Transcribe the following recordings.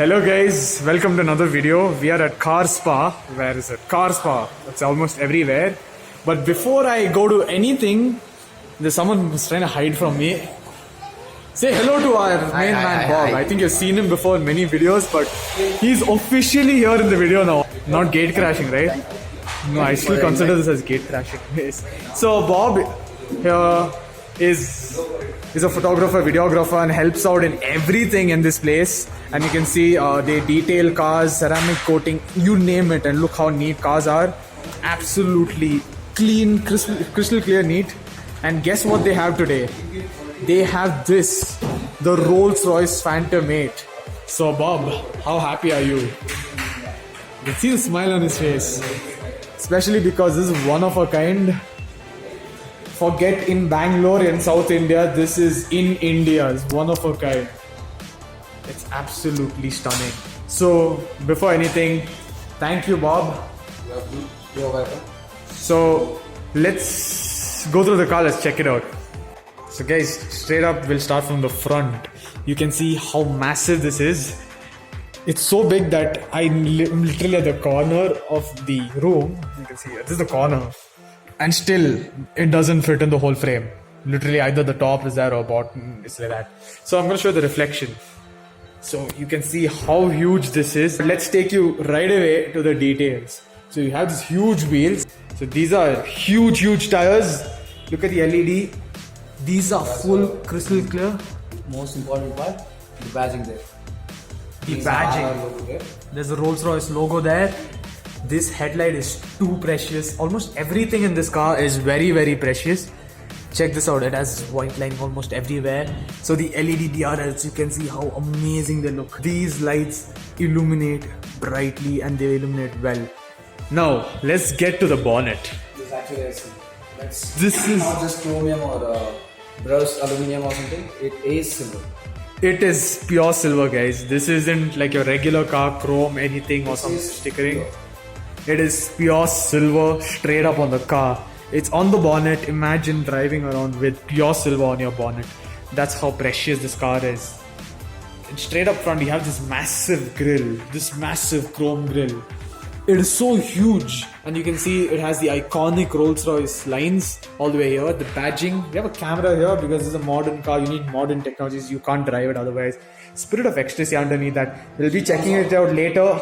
Hello guys, welcome to another video. We are at Carzspa. Where is it? Carzspa. It's almost everywhere. But before I go to anything, there's someone who's trying to hide from me. Say hello to our main man Bob. I think you've seen him before in many videos, but he's officially here in the video now. Not gate crashing, right? No, I still consider this as gate crashing. Yes. So Bob here is a photographer, videographer, and helps out in everything in this place. And you can see they detail cars, ceramic coating, you name it, and look how neat cars are. Absolutely clean, crystal clear, neat. And guess what they have today? They have this, the Royce Phantom 8. So Bob, how happy are you? You can see the smile on his face, especially because this is one of a kind. Forget in Bangalore in South India, this is in India. It's one of a kind. It's absolutely stunning. So before anything, thank you Bob. You're welcome. So let's go through the car, let's check it out. So guys, straight up we'll start from the front. You can see how massive this is. It's so big that I'm literally at the corner of the room. You can see this is the corner. And still, it doesn't fit in the whole frame. Literally, either the top is there or bottom is like that. So I'm going to show you the reflection. So you can see how huge this is. Let's take you right away to the details. So you have these huge wheels. So these are huge tires. Look at the LED. These are full crystal clear. Most important part, the badging there. The badging. There's a Rolls-Royce logo there. This headlight is too precious. Almost everything in this car is very precious. Check this out, it has white lining almost everywhere. So the LED DRLs, you can see how amazing they look. These lights illuminate brightly and they illuminate well. Now, let's get to the bonnet. This actually is not just chromium or brushed aluminum or something, it is silver. It is pure silver, guys. This isn't like your regular car, chrome, anything or some stickering. It is pure silver straight up on the car. It's on the bonnet. Imagine driving around with pure silver on your bonnet. That's how precious this car is. And straight up front, you have this massive grille, this massive chrome grille. It is so huge, and you can see it has the iconic Rolls-Royce lines all the way here. The badging. We have a camera here because this is a modern car. You need modern technologies. You can't drive it otherwise. Spirit of ecstasy underneath that. We'll be checking it out later.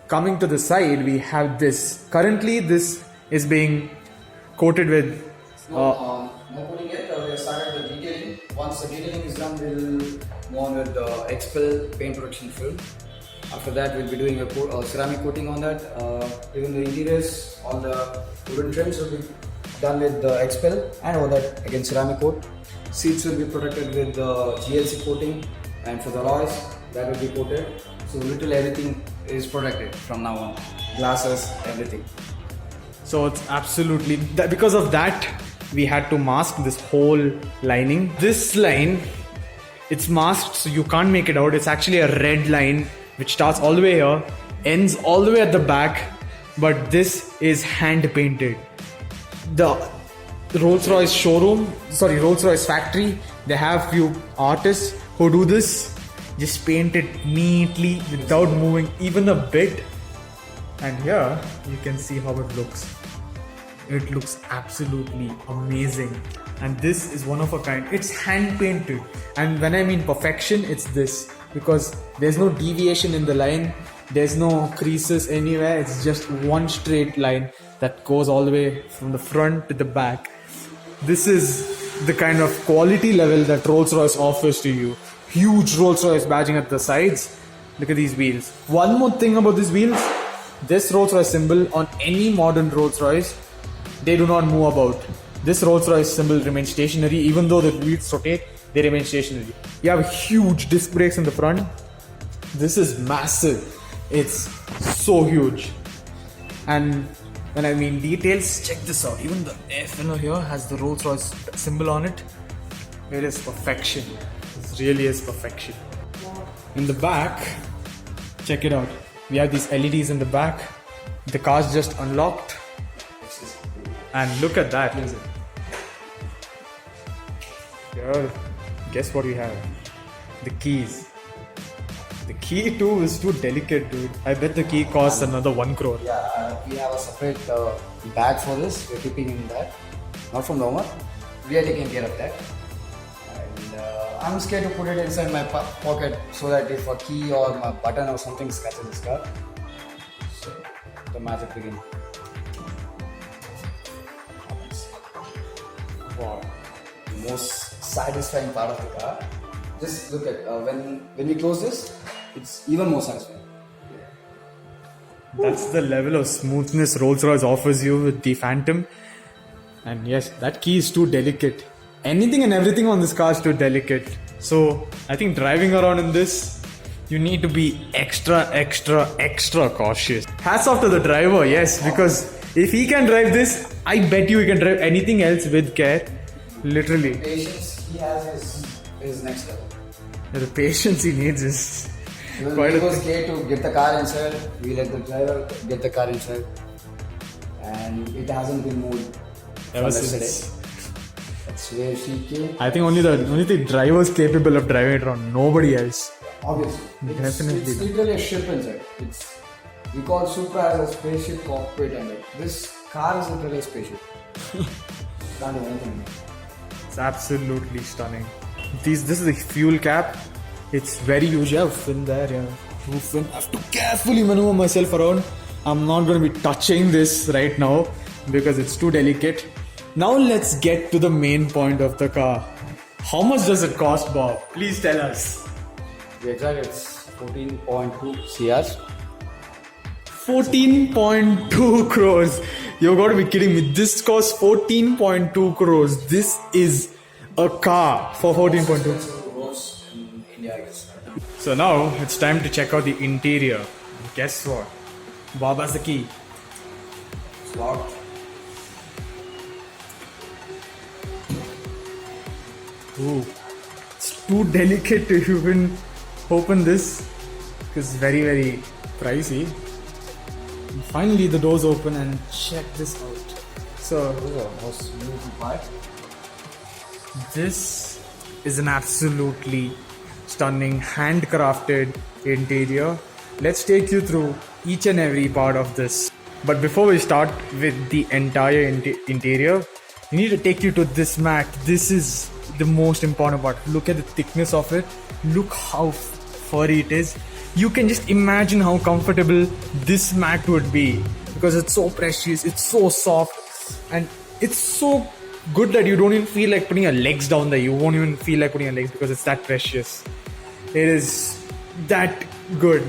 Coming to the side, we have this. Currently, this is being coated with. No coating yet. We have started the detailing. Once the detailing is done, we'll move on with the expel paint protection film. After that, we'll be doing a ceramic coating on that. Even the interiors, all the wooden trims will be done with the expel, and over that again ceramic coat. Seats will be protected with the GLC coating, and for the Royce, that will be coated. So literally everything is protected from now on. Glasses, everything. So it's absolutely because of that we had to mask this whole lining. This line, it's masked, so you can't make it out. It's actually a red line which starts all the way here, ends all the way at the back, but this is hand painted. The Rolls-Royce showroom, Rolls-Royce factory, they have few artists who do this. Just paint it neatly without moving even a bit. And here you can see how it looks. It looks absolutely amazing. And this is one of a kind. It's hand painted. And when I mean perfection, it's this. Because there's no deviation in the line. There's no creases anywhere. It's just one straight line that goes all the way from the front to the back. This is the kind of quality level that Rolls-Royce offers to you. Huge Rolls-Royce badging at the sides. Look at these wheels. One more thing about these wheels. This Rolls-Royce symbol on any modern Rolls-Royce, they do not move about. This Rolls-Royce symbol remains stationary. Even though the wheels rotate, they remain stationary. You have huge disc brakes in the front. This is massive. It's so huge. And when I mean details, check this out. Even the air filler here has the Rolls-Royce symbol on it. It is perfection. This really is perfection. In the back, check it out. We have these LEDs in the back. The car's just unlocked. And look at that. Here, guess what we have? The keys. The key too is too delicate, dude. I bet the key costs another 1 crore. Yeah, we have a separate bag for this. We're keeping in that. Not from the owner. We are taking care of that. And I'm scared to put it inside my pocket so that if a key or my button or something scratches this car, so the magic begins. Wow, the most satisfying part of the car. Just look at when we close this, it's even more satisfying. That's the level of smoothness Rolls-Royce offers you with the Phantom. And yes, that key is too delicate. Anything and everything on this car is too delicate. So I think driving around in this, you need to be extra cautious. Hats off to the driver, yes, because if he can drive this, I bet you he can drive anything else with care. Literally. The patience he has is next level. The patience he needs is quite a thing. Scared to get the car inside. We let the driver get the car inside, and it hasn't been moved ever since. That's where she came. I think only the driver is capable of driving it around. Nobody else. Obviously, Definitely. It's literally a ship inside. We call Supra as a spaceship cockpit, and this car is literally a spaceship. Can't do anything. It's absolutely stunning. This is the fuel cap. It's very huge. You have fin there, yeah. Roof fin. I have to carefully maneuver myself around. I'm not going to be touching this right now because it's too delicate. Now let's get to the main point of the car. How much does it cost, Bob? Please tell us. The exact it's 14.2 CRs. 14.2 crores. You've got to be kidding me. This costs 14.2 crores. This is a car for 14.2. In India, I guess. So now it's time to check out the interior. Guess what? Bob has the key. It's locked. Ooh, it's too delicate to even open this because it's very pricey. And finally the doors open and check this out. So This is a most beautiful part. this is an absolutely stunning handcrafted interior. Let's take you through each and every part of this. But before we start with the entire interior, we need to take you to this mat. This is the most important part. Look at the thickness of it. Look how furry it is. You can just imagine how comfortable this mat would be because it's so precious, it's so soft, and it's so good that you don't even feel like putting your legs down there. You won't even feel like putting your legs because it's that precious. It is that good.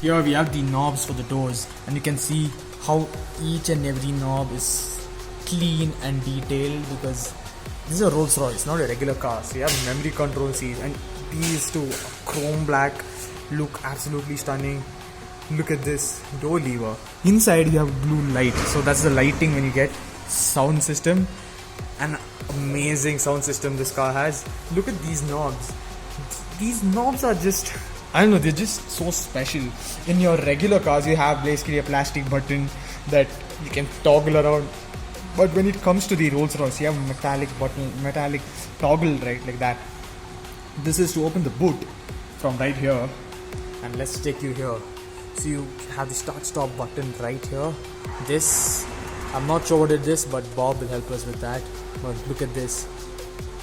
Here we have the knobs for the doors, and you can see how each and every knob is clean and detailed because this is a Rolls Royce, not a regular car. So you have memory control seats, and these two chrome black look absolutely stunning. Look at this door lever. Inside you have blue light, so that's the lighting when you get. Sound system, an amazing sound system this car has. Look at these knobs. These knobs are just, I don't know, they're just so special. In your regular cars you have basically a plastic button that you can toggle around, but when it comes to the Rolls Royce you have a metallic button, metallic toggle, right, like that. This is to open the boot from right here, and let's take you here. So you have the start stop button right here. This, I'm not sure what it is, but Bob will help us with that. But look at this.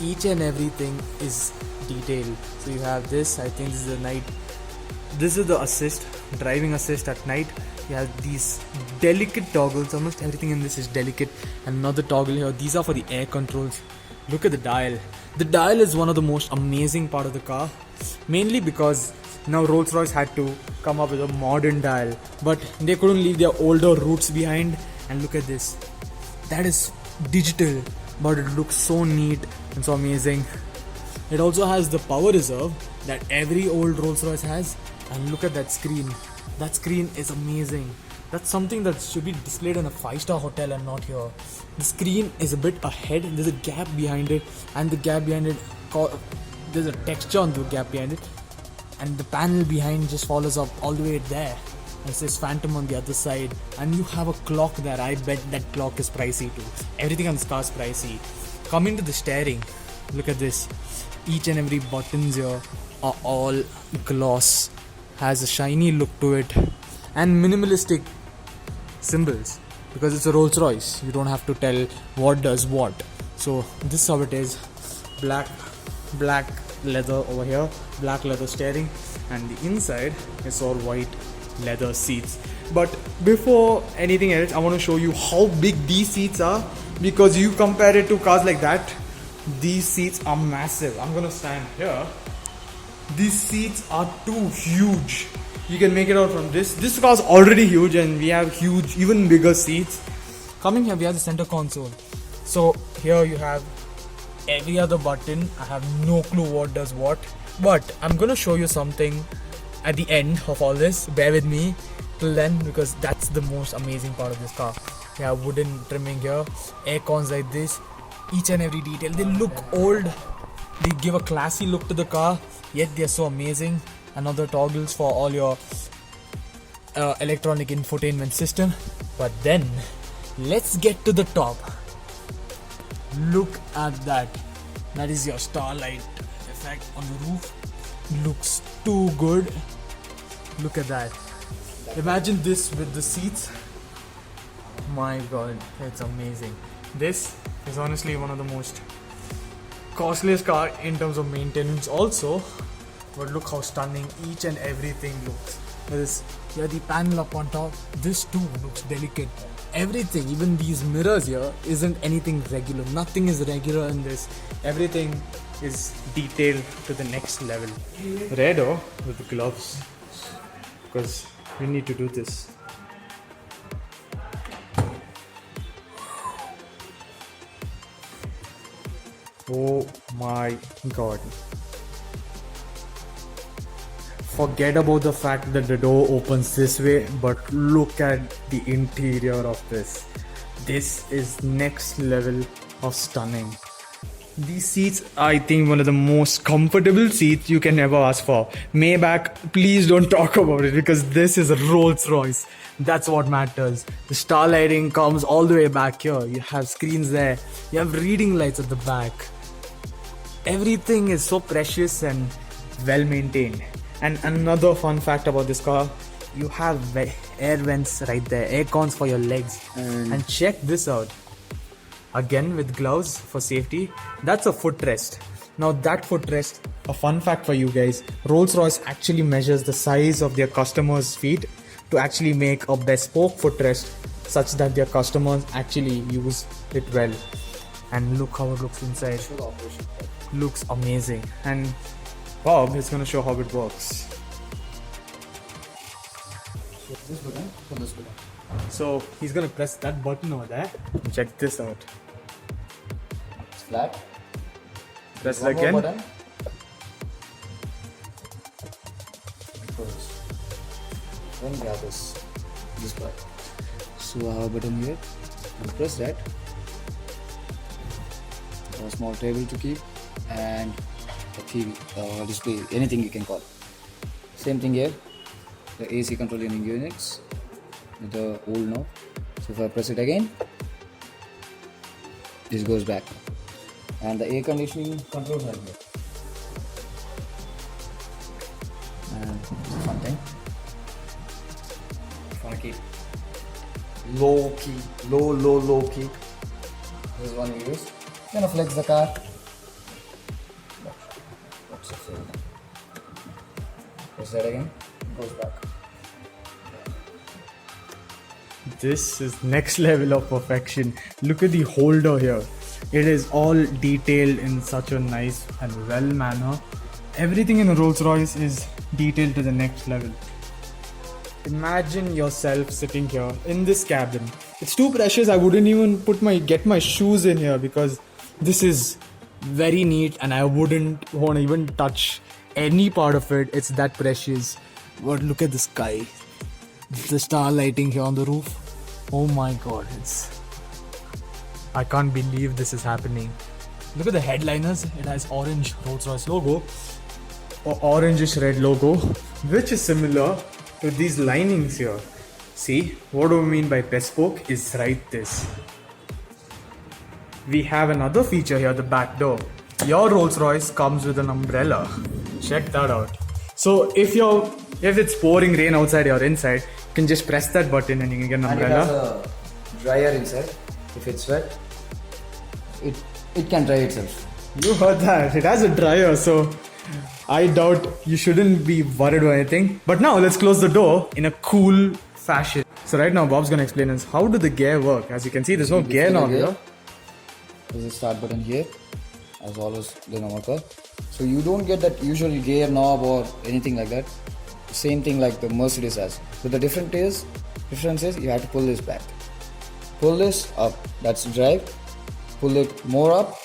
Each and everything is detailed. So you have this, I think this is the night. This is the assist, driving assist at night. You have these delicate toggles. Almost everything in this is delicate. Another toggle here. These are for the air controls. Look at the dial. The dial is one of the most amazing part of the car. Mainly because now Rolls-Royce had to come up with a modern dial. But they couldn't leave their older roots behind. And look at this. That is digital, but it looks so neat and so amazing. It also has the power reserve that every old Rolls-Royce has. And look at that screen. That screen is amazing. That's something that should be displayed in a 5-star hotel and not here. The screen is a bit ahead. There's a gap behind it, and the gap behind it, there's a texture on the gap behind it, and the panel behind just follows up all the way there. And it says Phantom on the other side, and you have a clock there. I bet that clock is pricey too. Everything on this car is pricey. Coming to the steering, look at this. Each and every buttons here are all gloss. has a shiny look to it and minimalistic symbols, because it's a Rolls Royce. You don't have to tell what does what. So this is how it is. Black leather over here, black leather steering, and the inside is all white leather seats. But before anything else, I want to show you how big these seats are, because you compare it to cars like that, these seats are massive. I'm gonna stand here. These seats are too huge. You can make it out from this car is already huge, and we have huge, even bigger seats. Coming here, we have the center console. So here you have every other button. I have no clue what does what, but I'm gonna show you something at the end of all this. Bear with me till then, because that's the most amazing part of this car. We have wooden trimming here, air cons like this, each and every detail. They look old, they give a classy look to the car, yet they're so amazing. Another toggles for all your electronic infotainment system. But then let's get to the top. Look at that. That is your starlight effect on the roof. Looks too good. Look at that. Imagine this with the seats. My god, it's amazing. This is honestly one of the most costliest car in terms of maintenance also. But look how stunning each and everything looks. Here the panel up on top. This too looks delicate. Everything, even these mirrors here, isn't anything regular. Nothing is regular in this. Everything is detailed to the next level. Redo with the gloves, because we need to do this. Oh my god. Forget about the fact that the door opens this way, but look at the interior of this. This is next level of stunning. These seats are, I think, one of the most comfortable seats you can ever ask for. Maybach, please don't talk about it, because this is a Rolls Royce. That's what matters. The star lighting comes all the way back here. You have screens there. You have reading lights at the back. Everything is so precious and well maintained. And another fun fact about this car, you have air vents right there, air cons for your legs. And check this out. Again with gloves for safety. That's a footrest. Now that footrest, a fun fact for you guys, Rolls-Royce actually measures the size of their customers' feet to actually make a bespoke footrest such that their customers actually use it well. And look how it looks inside. Looks amazing. And Bob is going to show how it works. This button or this button? So he's going to press that button over there. Check this out. It's flat. Press it One more again. button. Close. Then we have this part. So I have a button here. And press that. A small table to keep, and a TV display, anything you can call. Same thing here. The AC controlling units with the old knob. So if I press it again, this goes back. And the air conditioning controls are here. And it's a fun thing. If you want to keep low key. This is one we use. Gonna flex the car. What's the fail? Press that again. Goes back. This is next level of perfection. Look at the holder here. It is all detailed in such a nice and well manner. Everything in a Rolls Royce is detailed to the next level. Imagine yourself sitting here in this cabin. It's too precious. I wouldn't even get my shoes in here, because this is very neat and I wouldn't want to even touch any part of it. It's that precious. But look at the sky. The star lighting here on the roof. Oh my god, I can't believe this is happening. Look at the headliners. It has orange Rolls-Royce logo, or orangish red logo, which is similar to these linings here. See, what do we mean by bespoke is right this. We have another feature here, the back door. Your Rolls-Royce comes with an umbrella. Check that out. So if If it's pouring rain outside or inside, you can just press that button and you can get an And it umbrella. has a dryer inside. If it's wet, it can dry itself. You heard that. It has a dryer, so I doubt you shouldn't be worried or anything. But now let's close the door in a cool fashion. So right now Bob's gonna explain us how do the gear work. As you can see, there's no gear knob here. There's a start button here, as always the normal car. So you don't get that usual gear knob or anything like that. Same thing like the Mercedes has. So the difference is you have to pull this back. Pull this up, that's drive. Pull it more up,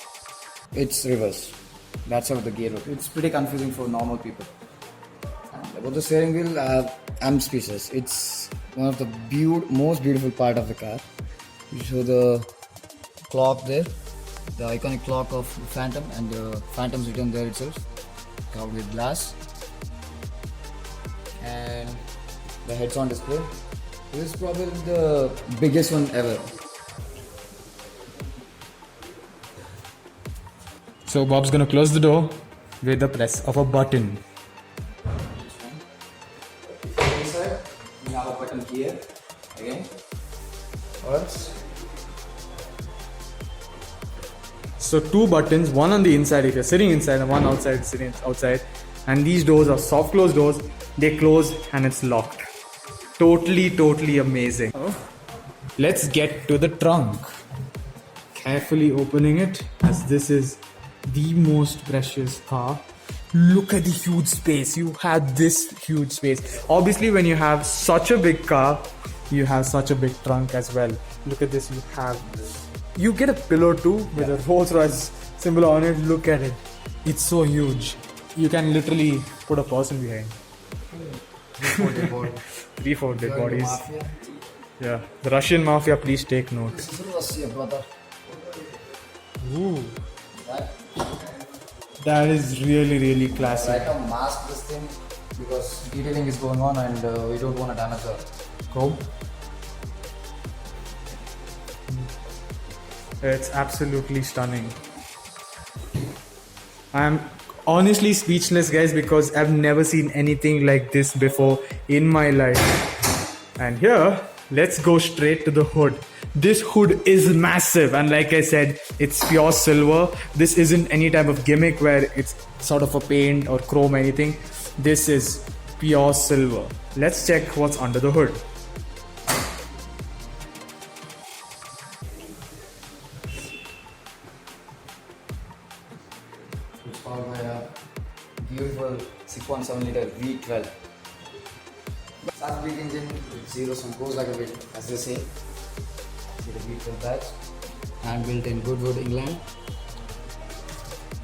it's reverse. That's how the gear works. It's pretty confusing for normal people. And about the steering wheel, I'm speechless. It's one of the most beautiful part of the car. You show the clock there, the iconic clock of the Phantom, and the Phantom's written there itself, covered with glass. And the heads-on display. This is probably the biggest one ever. So Bob's gonna close the door with the press of a button. Inside, we have a button here again. Once. So two buttons, one on the inside if you're sitting inside and one outside sitting outside. And these doors are soft close doors. They close and it's locked. Totally amazing. Let's get to the trunk. Carefully opening it, as this is the most precious car. Look at the huge space. You have this huge space. Obviously when you have such a big car, you have such a big trunk as well. Look at this. You get a pillow too with a Rolls Royce symbol on it. Look at it. It's so huge. You can literally put a person behind. 3-4 dead bodies. Yeah, the Russian mafia, please take note. This is Russia, brother. Ooh, that is really classy. Right now, mask this thing because detailing is going on and we don't want to damage the chrome. It's absolutely stunning. I'm honestly speechless, guys, because I've never seen anything like this before in my life. And here, let's go straight to the hood. This hood is massive, and like I said, it's pure silver. This isn't any type of gimmick where it's sort of a paint or chrome or anything. This is pure silver. Let's check what's under the hood. It's powered by a beautiful 6.7 liter V12. Fast big engine with zero sum, goes like a wind, as they say. See the V12 badge, hand built in Goodwood, England.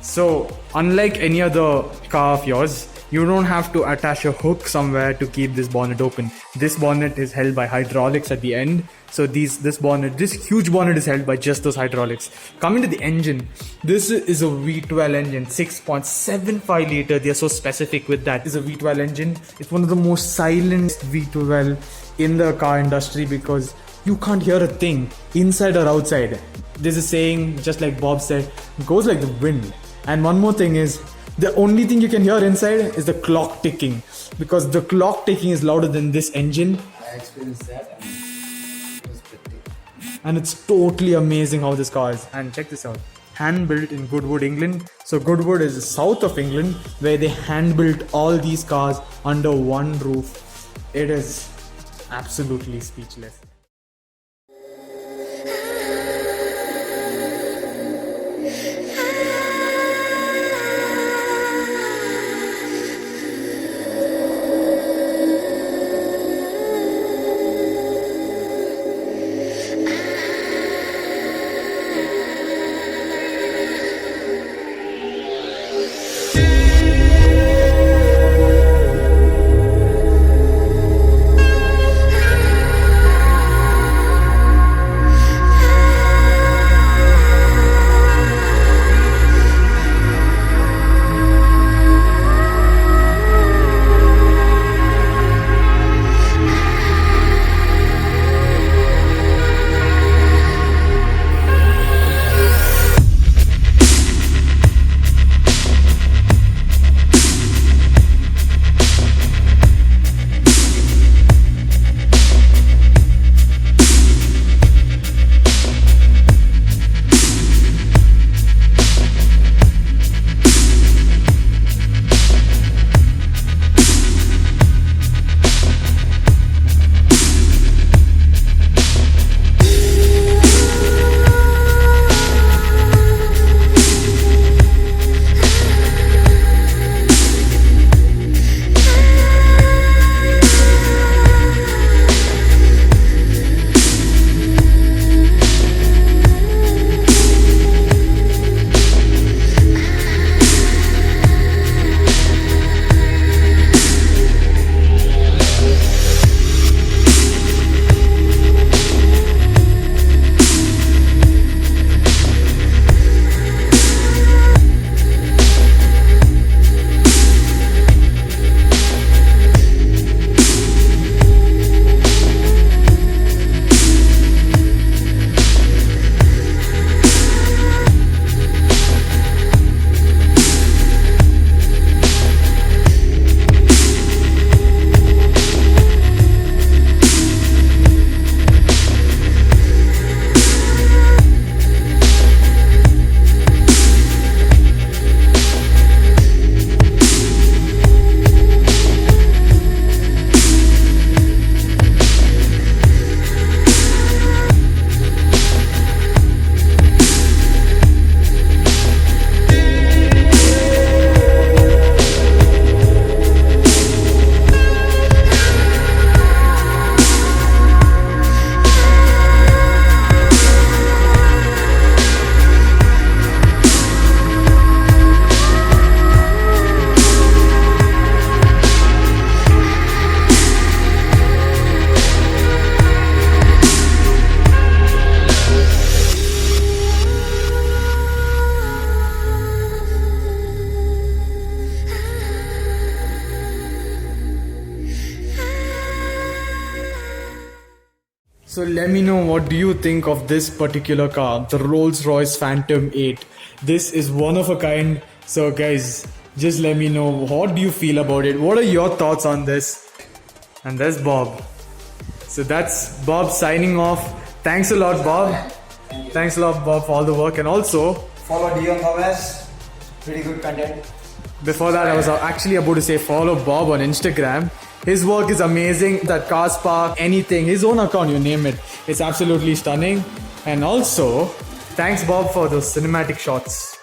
So, unlike any other car of yours, you don't have to attach a hook somewhere to keep this bonnet open. This bonnet is held by hydraulics at the end. So this huge bonnet is held by just those hydraulics. Coming to the engine, this is a V12 engine, 6.75 liter. They are so specific with that. It's a V12 engine. It's one of the most silent V12 in the car industry because you can't hear a thing inside or outside. There's a saying, just like Bob said, it goes like the wind. And one more thing is, the only thing you can hear inside is the clock ticking, because the clock ticking is louder than this engine. I experienced that and it was pretty. And it's totally amazing how this car is. And check this out, hand built in Goodwood, England. So Goodwood is the south of England, where they hand built all these cars under one roof. It is absolutely speechless. So let me know, what do you think of this particular car, the Rolls-Royce Phantom 8. This is one of a kind. So guys, just let me know, what do you feel about it? What are your thoughts on this? And there's Bob. So that's Bob signing off. Thanks a lot, Bob. Thanks a lot, Bob, for all the work. And also, follow Dion Thomas. Pretty good content. Before that, I was actually about to say follow Bob on Instagram. His work is amazing. That Carzspa, anything, his own account, you name it. It's absolutely stunning. And also, thanks Bob for those cinematic shots.